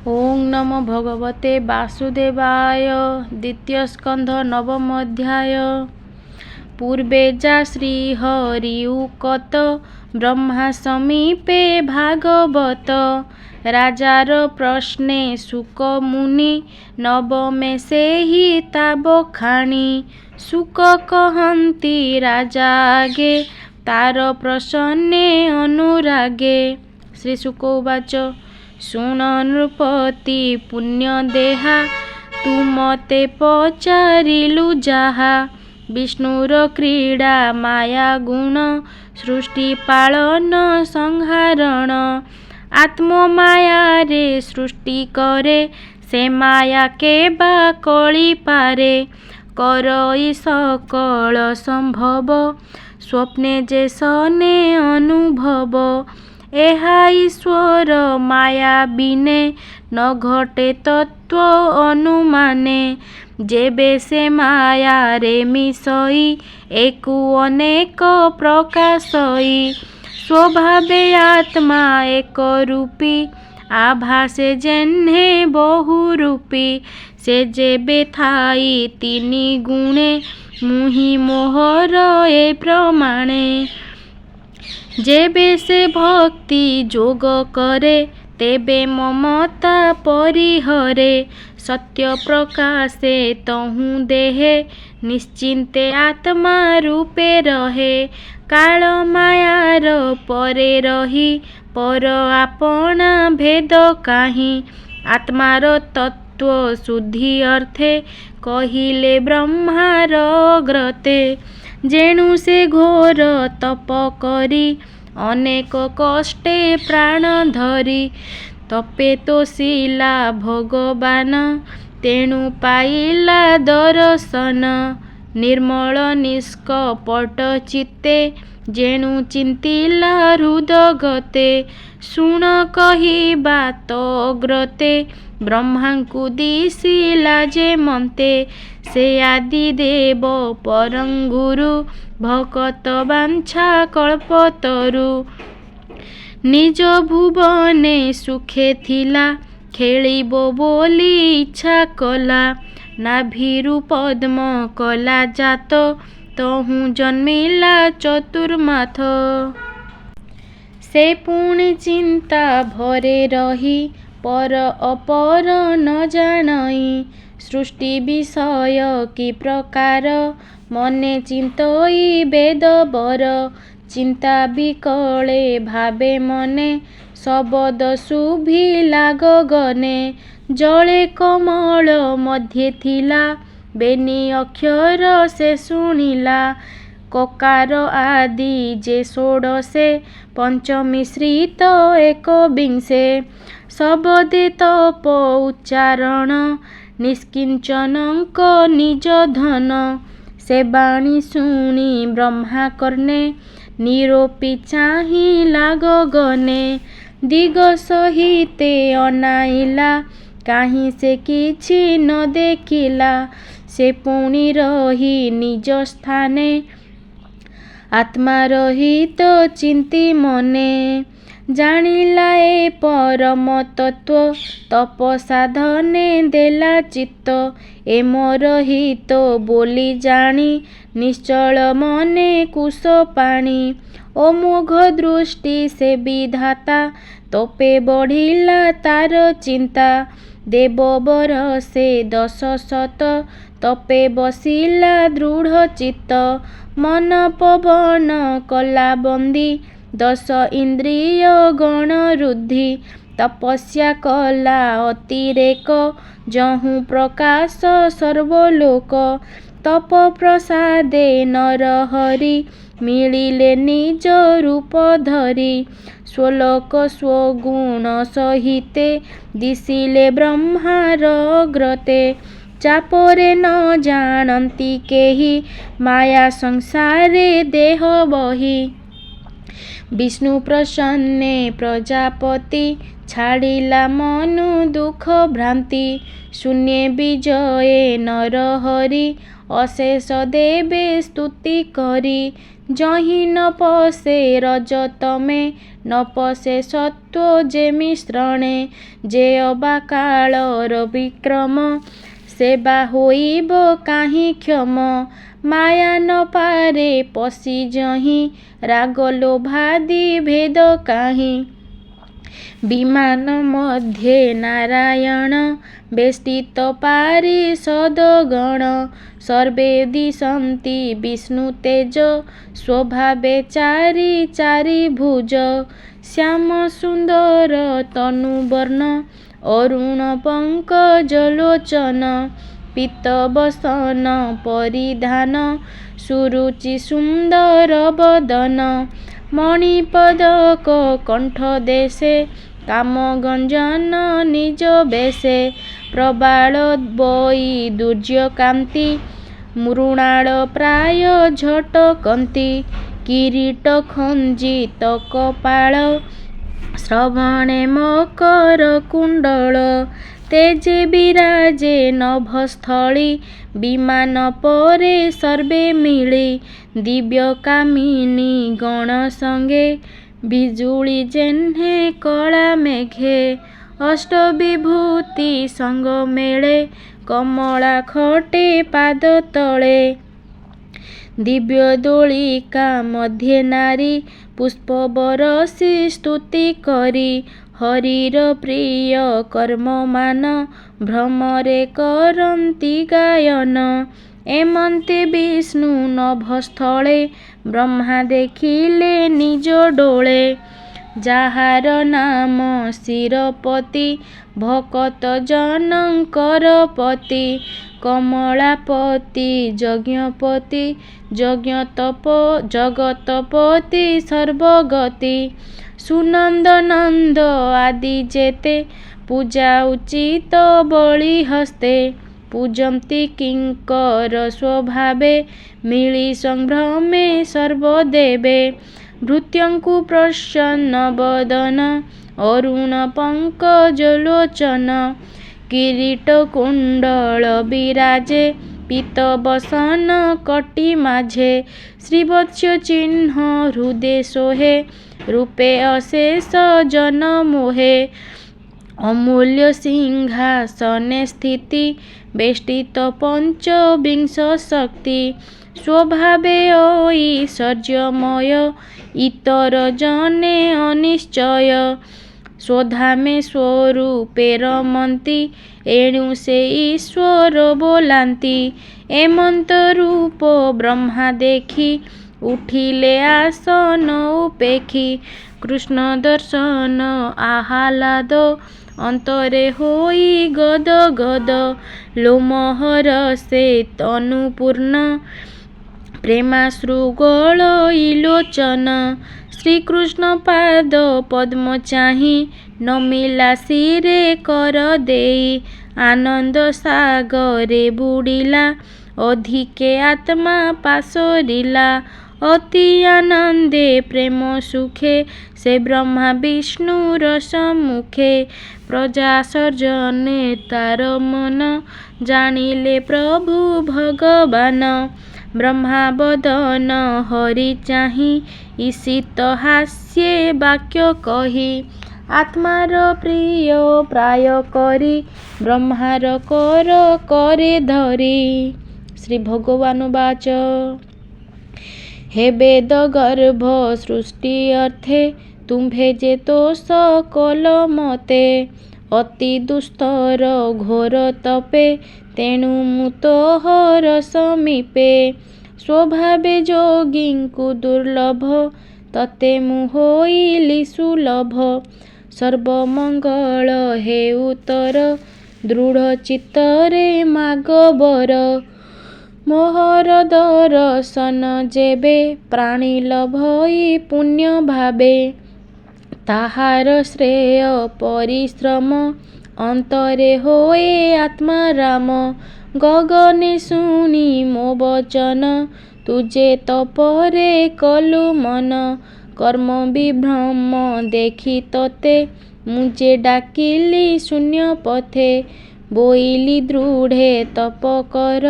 ओं नमो भगवते वासुदेवाय। द्वितीय स्कंध नवम अध्याय। पूर्वे जा श्रीहरिउकत ब्रह्मा समीपे भागवत। राजार प्रश्ने शुक मुनि नवमे से ही ताब खाणी। शुक कहन्ति राजा आगे तार प्रसन्ने अनुरागे। श्री शुक उवाच शुण नृपति पुण्य देहा तू मते पचारिलु जाहा। विष्णुर क्रीड़ा माया गुण सृष्टि पालन संहारण। आत्म माया रे सृष्टि करे से माया के बा कଳି पारे। करई सकल संभव स्वप्ने जे सने अनुभव। एहा ईश्वर माया बिने न घटे तत्व अनुमाने। जेबे से माया रे मिसई एकु अनेक प्रकाशई। स्वभावे आत्मा एक रूपी आभासे जेन्हे बहुरूपी। से जेबे थाई तिनि गुणे मुहि मोहर ए प्रमाणे। जेबे से भक्ति जोग करे तेबे ममता परिहरे। सत्य प्रकाशे तहु देहे निश्चिन्ते आत्मा रूपे रहे। काल मायार परे रही पर आपना भेद काहि। आत्मार तत्व शुद्धि अर्थे कहिले ब्रह्मार ग्रते। जेणु से घोर तप करी अनेक कष्टे प्राण धरी। तपे तोषिला भगवान तेणु पाइला दर्शन। निर्मल निष्कपट चित्ते जेणु चिंतिला हृदगते। शुण कहिबा तो ग्रते ब्रह्मांकु दिशिला जे मन्ते। से आदि देव परं गुरु भकत बांछा कल्पतरु। निज भुवने सुखे थिला खेलिबो बोली इच्छा कला। नाभिरु पद्म कला जात तहु जन्मिला चतुर्माथ। से पुଣି चिंता भरे रही पर अपर न जानई। सृष्टि विषय कि प्रकार मने चिंतई वेद बर। चिंता विकले भावे मने शबद शुभिला गगने। जले कमल मध्ये थिला बेनी अक्षर से शुणिला। ककार आदि जे षोडशे पंचमिश्रित एक विंशे। शबदे तप उच्चारण निष्किंचनक निज धन। से बाणी शुणी ब्रह्मा कर्णे निरोपी चाहिला गगने। दिग सहिते अनाइला काहीं से किछि न देखिला। से पुणी रही निज स्थाने आत्मा रहित चिंती मने। जानिला ए परम तत्व तप साधने देला चित्त। ए मोर हित बोली जानी निश्चल मने कुश पाणी। अमोघ दृष्टि से विधाता तपे बढ़िला तार चिंता। देववर से 10 शत तपे बसिला दृढ़ चित्त। मन पवन कला बंदी 10 इंद्रिय गण रुद्धि। तपस्या कला अतिरेक जहु प्रकाश सर्वलोक। तप प्रसादे नर हरि मिलिले निज रूप धरी। स्वलोक स्वगुण सहिते दिशिले ब्रह्मार ग्रते। चापरे न जानती केहि माया संसारे देह बही। विष्णु प्रसन्ने प्रजापति छाड़िला मनु दुख भ्रांति। शून्य विजये नर हरि अशेष देवे स्तुति करी। जहि न पशे रजतमे न पशे सत्व जे मिश्रणे जे अबा कालर विक्रम सेवा होइब काहि क्षम माया न पारे पशि जहि राग लोभादि भेद काहि विमान मध्ये नारायण बेष्टित पारिषदगण सर्वे दिशन्ति विष्णु तेज स्वभावे चारि चारि भुज श्याम सुन्दर तनुवर्ण अरुण पंकजलोचन पीतवसन परिधान सुरुचि सुन्दर वदन मणिपदक कंठ देशे कामगंजन निज बेशे प्रबाल बई दुर्यकांति मृणाल प्राय झटकंती किरीट खंजित कपाळ श्रवणे मकर कुंडल तेजे विराजे नभस्थली विमान परे सर्वे मिली दिव्य कामिनी गण संगे बिजुली जेह्ने कला मेघे अष्टविभूति संग मेले कमला खटे पाद तले दिव्य दोलिका मध्ये नारी पुष्प बरसी स्तुति करी हरिर प्रिय कर्म मान भ्रमरे करन्ति गायन एमन्ते विष्णु नभस्थले ब्रह्मा देखिले निज डोळे जाहार नाम शिरपति भकत जनकर पति कमलापति यज्ञपति जगतपति सर्वगति सुनंद नंद आदि जेते पूजा उचित बलि हस्ते पूजन्ति किंकर स्वभावे मिली संभ्रमे सर्वदेवे भृत्यंकु प्रसन्न वदन अरुण पंकजलोचन किरीट कुंडल विराजे पीतवसन कटी माझे श्रीवत्स चिन्ह हृदय सोहे रूपे अशेष जन मोहे अमूल्य सिंहासने स्थिति बेष्टित पंचविंश शक्ति स्वभावे ऐश्वर्यमय इतर जने अनिश्चय स्वधामे स्वरूपे रमन्ति एणु से ईश्वर बोलांति एमंत रूप ब्रह्मा देखी उठिले आसन उपेखी कृष्ण दर्शन आह्लाद अंतरे होई गद गद लोमहर से तनुपूर्ण प्रेमाश्रुगोल इलोचन श्रीकृष्ण पाद पद्म चाहि नमिला सिरे कर देई आनंद सागरे बुडिला अधिके आत्मा पासरिला अति आनंदे प्रेम सुखे से ब्रह्मा विष्णु रस मुखे प्रजा सर्जने तार मन जानिले प्रभु भगवान ब्रह्मा बदन हरि चाहि ईशित हास्ये वाक्य कही आत्मार प्रिय प्राय करी ब्रह्मार कर करे धरी श्री भगवान वाच हे वेद गर्भ सृष्टि अर्थे तुम्भे जे तो सकल मते अति दुस्तर घोर तपे तेणु मु तोहर समीपे स्वभावे जोगींकु दुर्लभ तते मु होइली सुलभ सर्वमंगल हे उतर दृढ़ चित्तरे मागबर मोहर दर्शन जेबे प्राणी लभई पुण्य भावे ताहार श्रेय परिश्रम अंतरे होए आत्मा राम गगने शुणी मो वचन तुझे तपरे कलु मन कर्म विभ्रम देखी तते मुझे डाकिली शून्य पथे बोइली दृढ़े तप कर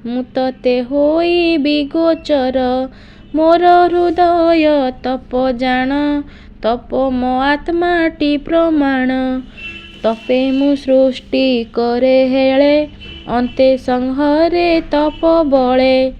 मु तते होई बिगोचर ମୋର ହୃଦୟ ତପ ଜାଣ, ତପ ମୋ ଆତ୍ମାଟି ପ୍ରମାଣ। ତପେ ମୁଁ ସୃଷ୍ଟି କରେ ହେଳେ, ଅନ୍ତେ ସଂହରେ ତପ ବଳେ।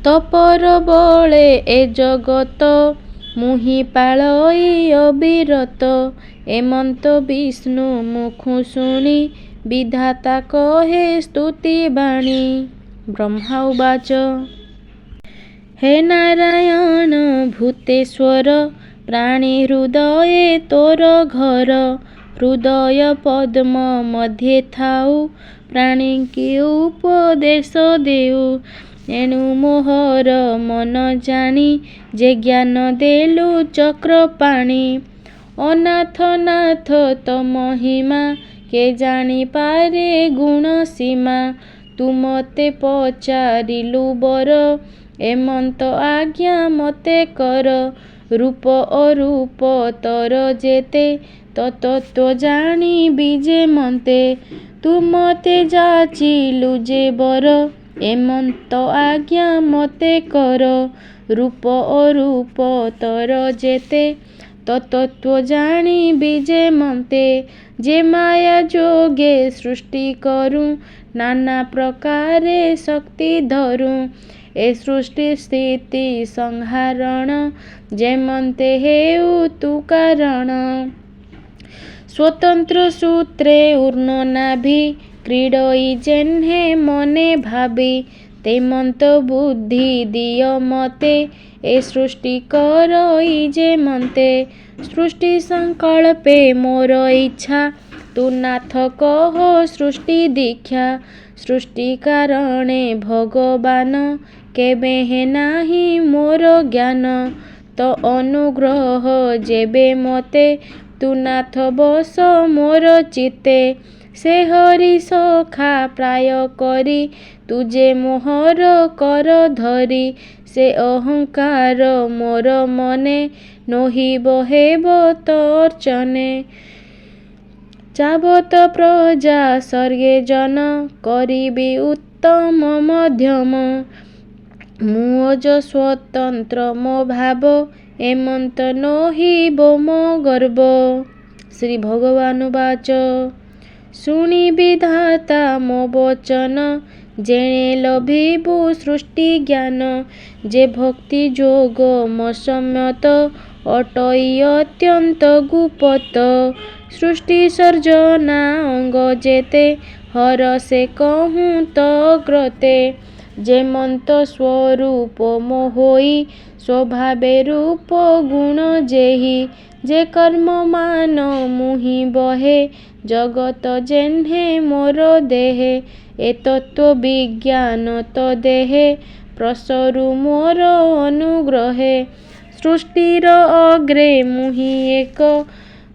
ତପର ବଳେ ଏ ଜଗତ, ମୁହିଁ ପାଳଇ ଅବିରତ। ଏମନ୍ତ ବିଷ୍ଣୁ ମୁଖୁ ଶୁଣି, ବିଧାତା କହେ ସ୍ତୁତି ବାଣୀ। ବ୍ରହ୍ମା ଉବାଚ ହେ ନାରାୟଣ ଭୂତେଶ୍ୱର, ପ୍ରାଣୀ ହୃଦୟେ ତୋର ଘର। ହୃଦୟ ପଦ୍ମ ମଧ୍ୟେ ଥାଉ, ପ୍ରାଣୀଙ୍କି ଉପଦେଶ ଦେଉ। ଏଣୁ ମୋହର ମନ ଜାଣି, ଯେ ଜ୍ଞାନ ଦେଲୁ ଚକ୍ରପାଣି। ଅନାଥ ନାଥ ତୋ ମହିମା, କେ ଜାଣିପାରେ ଗୁଣ ସୀମା। ତୁ ମତେ ପଚାରିଲୁ ବର, ଏମନ୍ତ ଆଜ୍ଞା ମତେ କର। ରୂପ ଅରୂପ ତୋର ଯେତେ, ତତ୍ତ୍ୱ ଜାଣିବି ଯେ ମନ୍ତେ। ତୁ ମତେ ଯାଚିଲୁ ଯେ ବର, ଏମନ୍ତ ଆଜ୍ଞା ମତେ କର। ରୂପ ଅରୂପ ତୋର ଯେତେ, ତତ୍ତ୍ୱ ଜାଣିବି ଯେ ମନ୍ତେ। ଯେ ମାୟା ଯୋଗେ ସୃଷ୍ଟି କରୁ, ନାନା ପ୍ରକାରେ ଶକ୍ତି ଧରୁ। ଏ ସୃଷ୍ଟି ସ୍ଥିତି ସଂହାରଣ, ଯେମନ୍ତେ ହେଉ ତୁ କାରଣ। ସ୍ୱତନ୍ତ୍ର ସୂତ୍ରେ ଊର୍ଣ୍ଣ ନାଭି, କ୍ରୀଡ଼ଇ ଯେହ୍ନେ ମନେ ଭାବି। ତେମନ୍ତ ବୁଦ୍ଧି ଦିଅ ମତେ, ଏ ସୃଷ୍ଟି କରଇ ଯେ ମନ୍ତେ। ସୃଷ୍ଟି ସଂକଳ୍ପେ ମୋର ଇଚ୍ଛା, ତୁ ନାଥ କହ ସୃଷ୍ଟି ଦୀକ୍ଷା। ସୃଷ୍ଟି କାରଣେ ଭଗବାନ, କେବେହେଁ ନାହିଁ ମୋର ଜ୍ଞାନ। ତୋ ଅନୁଗ୍ରହ ଯେବେ ମତେ, ତୁ ନାଥ ବସ ମୋର ଚିତ୍ତେ। ସେ ହରି ସଖା ପ୍ରାୟ କରି, ତୁ ଯେ ମୋହର କର ଧରି। ସେ ଅହଙ୍କାର ମୋର ମନେ, ନୋହିବ ହେବ ତୋ ଅର୍ଚ୍ଚନେ। ଯାବତ ପ୍ରଜା ସ୍ୱର୍ଗେ ଜନ, କରିବି ଉତ୍ତମ ମଧ୍ୟମ। ମୁଁ ଅଜ ସ୍ୱତନ୍ତ୍ର ମୋ ଭାବ, ଏମନ୍ତ ନୋହିବ ମୋ ଗର୍ବ। ଶ୍ରୀ ଭଗବାନ ଉବାଚ ଶୁଣି ବିଧାତା ମୋ ବଚନ, ଯେଣେ ଲଭିବୁ ସୃଷ୍ଟି ଜ୍ଞାନ। ଯେ ଭକ୍ତି ଯୋଗ ମୋ ସମ୍ୟତ, ଅଟଇ ଅତ୍ୟନ୍ତ ଗୁପତ। ସୃଷ୍ଟି ସର୍ଜନା ଅଙ୍ଗ ଯେତେ, ହରଷେ କହୁଁ ତୋ ଅଗ୍ରତେ। ଯେମନ୍ତ ସ୍ୱରୂପ ମୋ ହୋଇ, ସ୍ୱଭାବେ ରୂପ ଗୁଣ ଯେହି। ଯେ କର୍ମ ମାନ ମୁହିଁ ବହେ, ଜଗତ ଯେହ୍ନେ ମୋର ଦେହେ। ଏ ତତ୍ତ୍ୱ ବିଜ୍ଞାନ ତୋ ଦେହେ, ପ୍ରସରୁ ମୋର ଅନୁଗ୍ରହେ। ସୃଷ୍ଟିର ଅଗ୍ରେ ମୁହିଁ ଏକ,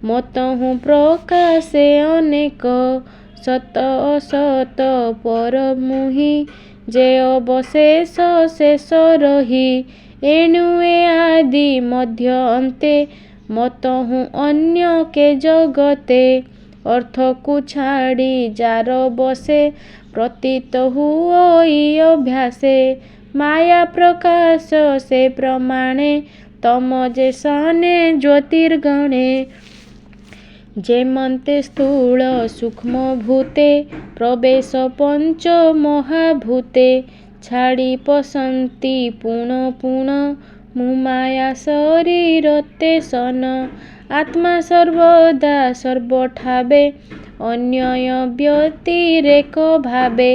ମତହୁଁ ପ୍ରକାଶେ ଅନେକ। ସତ ଅସତ ପର ମୁହିଁ, ଯେ ଅବଶେଷ ଶେଷ ରହି। ଏଣୁ ଏ ଆଦି ମଧ୍ୟ ଅନ୍ତେ, ମତହୁଁ ଅନ୍ୟ କେ ଜଗତେ। ଅର୍ଥକୁ ଛାଡ଼ି ଯାର ବସେ, ପ୍ରତୀତ ହୁଅଇ ଅଭ୍ୟାସେ। ମାୟା ପ୍ରକାଶ ସେ ପ୍ରମାଣେ, ତମ ଯେ ସନେ ଜ୍ୟୋତିର୍ଗଣେ। ଯେମନ୍ତେ ସ୍ଥୂଳ ସୂକ୍ଷ୍ମ ଭୂତେ, ପ୍ରବେଶ ପଞ୍ଚ ମହାଭୂତେ। ଛାଡ଼ି ପଶନ୍ତି ପୁଣ ପୁଣ, ମୁଁ ମାୟା ଶରୀରତେ ସନ। ଆତ୍ମା ସର୍ବଦା ସର୍ବଠାବେ, ଅନ୍ୟୟ ବ୍ୟତିରେକ ଭାବେ।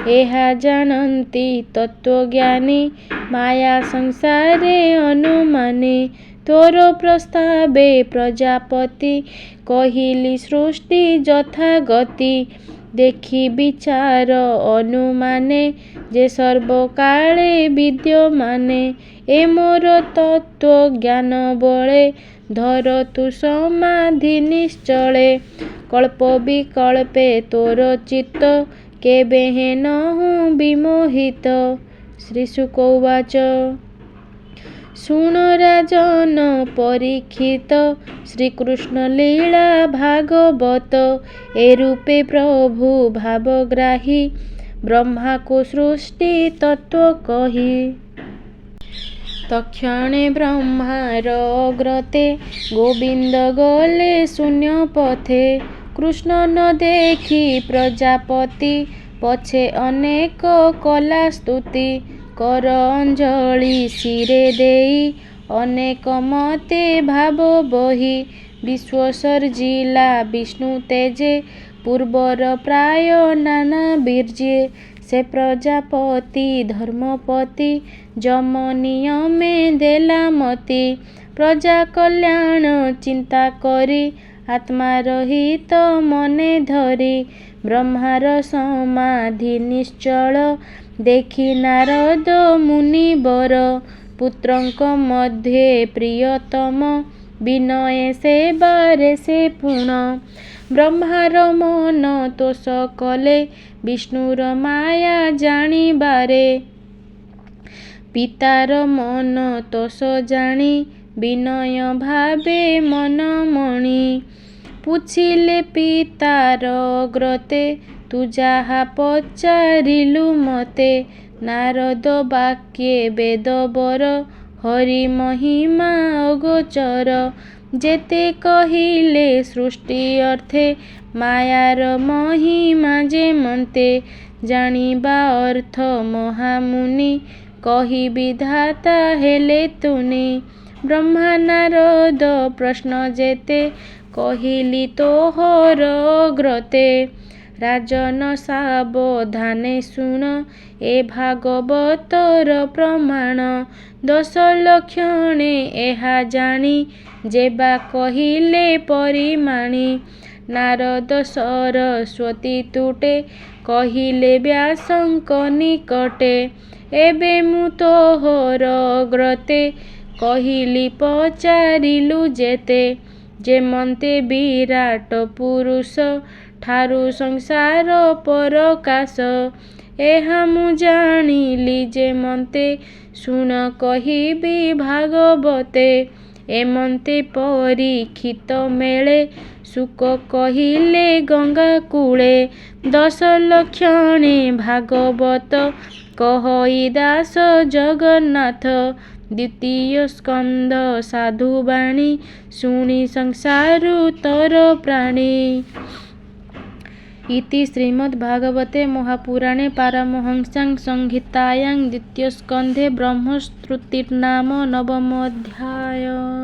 ଏହା ଜାଣନ୍ତି ତତ୍ତ୍ୱଜ୍ଞାନୀ, ମାୟା ସଂସାରେ ଅନୁମାନି। ତୋର ପ୍ରସ୍ତାବେ ପ୍ରଜାପତି, କହିଲି ସୃଷ୍ଟି ଯଥାଗତି। ଦେଖି ବିଚାର ଅନୁମାନେ, ଯେ ସର୍ବକାଳେ ବିଦ୍ୟମାନେ। ଏ ମୋର ତତ୍ତ୍ୱ ଜ୍ଞାନ ବଳେ, ଧର ତୁ ସମାଧି ନିଶ୍ଚଳେ। କଳ୍ପ ବିକଳ୍ପେ ତୋର ଚିତ୍ତ, କେବେହେଁ ନହୁଁ ବିମୋହିତ। ଶ୍ରୀଶୁକ ଉବାଚ ଶୁଣ ରାଜନ ପରୀକ୍ଷିତ, ଶ୍ରୀକୃଷ୍ଣ ଲୀଳା ଭାଗବତ। ଏ ରୂପେ ପ୍ରଭୁ ଭାବଗ୍ରାହୀ, ବ୍ରହ୍ମାକୁ ସୃଷ୍ଟି ତତ୍ତ୍ୱ କହି। तक्षणे ब्रह्मार अग्रते गोविंद गले शून्य पथे कृष्ण न देखी प्रजापति पछे अनेक कला स्तुति कर अंजलि शिरे देई अनेक मते भाव बही विश्व सर्जिला विष्णु तेजे पूर्वर प्राय नाना बीर्जे से प्रजापति धर्मपति जम नियमे देला मति प्रजा कल्याण चिंता करी आत्मा रहित मने धरी ब्रह्मार समाधि निश्चल देखी नारद मुनिवर पुत्रंक मध्ये प्रियतम विनय सेवारे से पूर्ण ब्रह्मार मन तोष कले विष्णुर माया जानिबारे पितार मन तोष जानी विनय भावे मन मणि पुछिले पितार अग्रते तू जाहा पचारिलु मते नारद वाक्ये वेदवर हरि महिमा अगोचर जेते कहिले सृष्टि अर्थे मायार महिमा जे मन्ते जानिबा अर्थ महामुनि कही विधाता हेले तुनि ब्रह्मा नारद प्रश्न जेते कहिली तोहर अग्रते राजन सावधाने शुण ए भागवतर प्रमाण 10 लक्षणे एहा जानी जेबा कहिले परिमाणी नारद सरस्वती तुटे कहिले व्यासंक निकटे एबे मु तोहर अग्रते कहिली पचारिलु जेते जेमन्ते विराट पुरुष ठारु संसार परकाश एहा मु जानिली जेमन्ते शुण कहिबी भागवते एमन्ते परीक्षित मेले सुक कहिले गंगा कूले 10 लक्षणे भागवत कहई दास जगन्नाथ द्वितीय स्कंद साधुवाणी शुणी संसारु तर प्राणी इति श्रीमद्भागवते महापुराणे पारमहंस्यां संहितायां द्वितीयस्कन्धे ब्रह्मस्तुतिर्नाम 9मोऽध्यायः।